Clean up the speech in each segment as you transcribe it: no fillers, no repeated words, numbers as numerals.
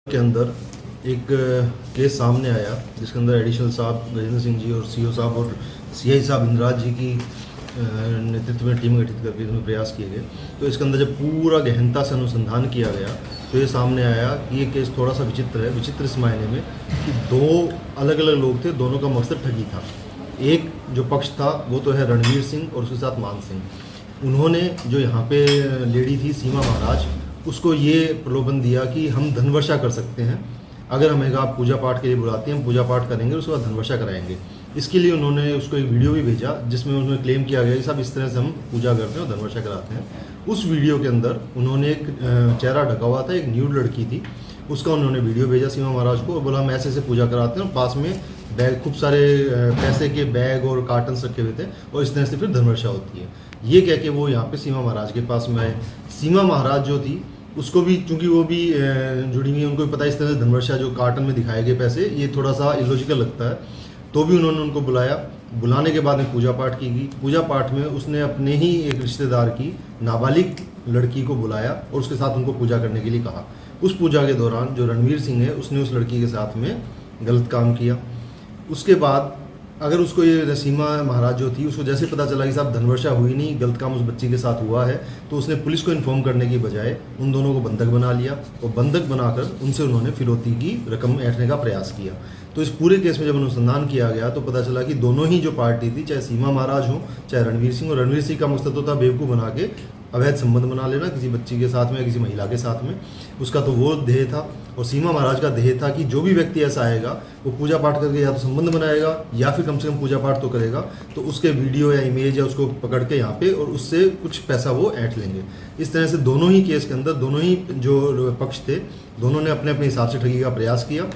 के अंदर एक केस सामने आया जिसके अंदर एडिशनल साहब गजेंद्र सिंह जी और सीओ साहब और सीआई साहब इंद्राज जी की नेतृत्व में टीम गठित करके इसमें प्रयास किए गए। तो इसके अंदर जब पूरा गहनता से अनुसंधान किया गया तो ये सामने आया कि ये केस थोड़ा सा विचित्र है। विचित्र इस मायने में कि दो अलग अलग लोग थे, दोनों का मकसद ठगी था। एक जो पक्ष था वो तो है रणवीर सिंह और उसके साथ मान सिंह। उन्होंने जो यहाँ पे लेडी थी सीमा महाराज, उसको ये प्रलोभन दिया कि हम धनवर्षा कर सकते हैं, अगर हमें आप पूजा पाठ के लिए बुलाते हैं, हम पूजा पाठ करेंगे, उसके बाद धनवर्षा कराएंगे। इसके लिए उन्होंने उसको एक वीडियो भी भेजा जिसमें उन्होंने क्लेम किया गया कि साहब इस तरह से हम पूजा करते हैं और धनवर्षा कराते हैं। उस वीडियो के अंदर उन्होंने एक चेहरा ढका हुआ था, एक न्यूड लड़की थी, उसका उन्होंने वीडियो भेजा सीमा महाराज को और बोला हम ऐसे ऐसे पूजा कराते हैं, और पास में बैग, खूब सारे पैसे के बैग और कार्टन रखे हुए थे, और इस तरह से फिर धनवर्षा होती है। ये कह के वो यहाँ पे सीमा महाराज के पास में आए। सीमा महाराज जो थी उसको भी, चूंकि वो भी जुड़ी हुई है, उनको भी पता है इस तरह से धनवर्षा जो कार्टन में दिखाए गए पैसे ये थोड़ा सा इलॉजिकल लगता है, तो भी उन्होंने उनको बुलाया। बुलाने के बाद में पूजा पाठ की गई। पूजा पाठ में उसने अपने ही एक रिश्तेदार की नाबालिग लड़की को बुलाया और उसके साथ उनको पूजा करने के लिए कहा। उस पूजा के दौरान जो रणवीर सिंह है उसने उस लड़की के साथ में गलत काम किया। उसके बाद अगर उसको ये सीमा महाराज जो थी उसको जैसे पता चला कि साहब धनवर्षा हुई नहीं, गलत काम उस बच्ची के साथ हुआ है, तो उसने पुलिस को इन्फॉर्म करने की बजाय उन दोनों को बंधक बना लिया और बंधक बनाकर उनसे उन्होंने फिरौती की रकम ऐंठने का प्रयास किया। तो इस पूरे केस में जब अनुसंधान किया गया तो पता चला कि दोनों ही जो पार्टी थी, चाहे सीमा महाराज हो चाहे रणवीर सिंह, और रणवीर सिंह का मकसद तो था बेवकूफ़ बना के अवैध संबंध बना लेना किसी बच्ची के साथ में या किसी महिला के साथ में, उसका तो वो ध्येय था। और सीमा महाराज का ध्येय था कि जो भी व्यक्ति ऐसा आएगा वो पूजा पाठ करके या तो संबंध बनाएगा या फिर कम से कम पूजा पाठ तो करेगा, तो उसके वीडियो या इमेज या उसको पकड़ के यहाँ पे और उससे कुछ पैसा वो ऐंठ लेंगे। इस तरह से दोनों ही केस के अंदर दोनों ही जो पक्ष थे दोनों ने अपने अपने हिसाब से ठगी का प्रयास किया।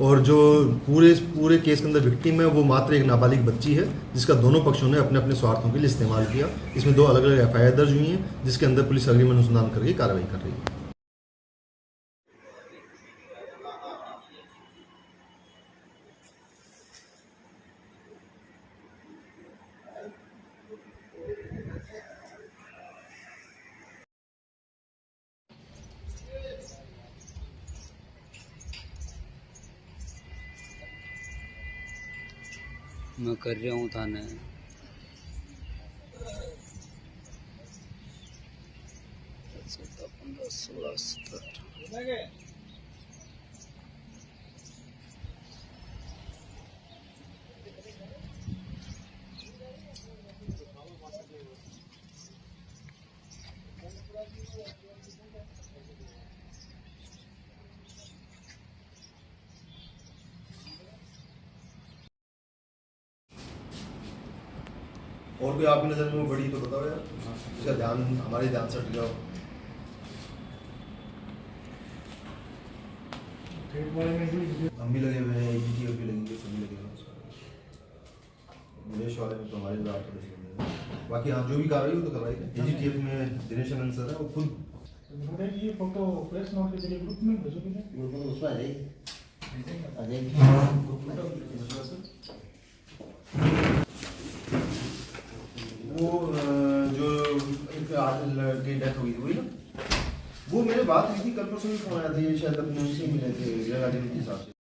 और जो पूरे केस के अंदर विक्टिम है वो मात्र एक नाबालिग बच्ची है जिसका दोनों पक्षों ने अपने अपने स्वार्थों के लिए इस्तेमाल किया। इसमें 2 अलग अलग FIR दर्ज हुई हैं जिसके अंदर पुलिस अग्रिम अनुसंधान करके कार्रवाई कर रही है। मैं कर रहा हूँ थाने। और कोई आपकी नज़र में बड़ी तो बताओ यार, इसका ध्यान हमारे ध्यान से हट जाओ। हम भी लगे हुए हैं, AGTF भी लगेंगे, सभी लगे हुए हैं। विदेश वाले में तो हमारे भी आठ लगे। बाकी हाँ जो भी कार्रवाई हो तो करवाएंगे। AGTF में दिनेश आनंद सर है, वो खुद ये फोटो प्रेस नोट के लिए ग्रुप में भेजोगे क्या? ग्रुप में उसमें आ जाएगी। वो जो एक लड़के की डेथ हुई थी वही ना, वो मेरे बात हुई थी कल परसों भी फोन आया था, ये शायद अपने उनसे मिले थे के हिसाब से।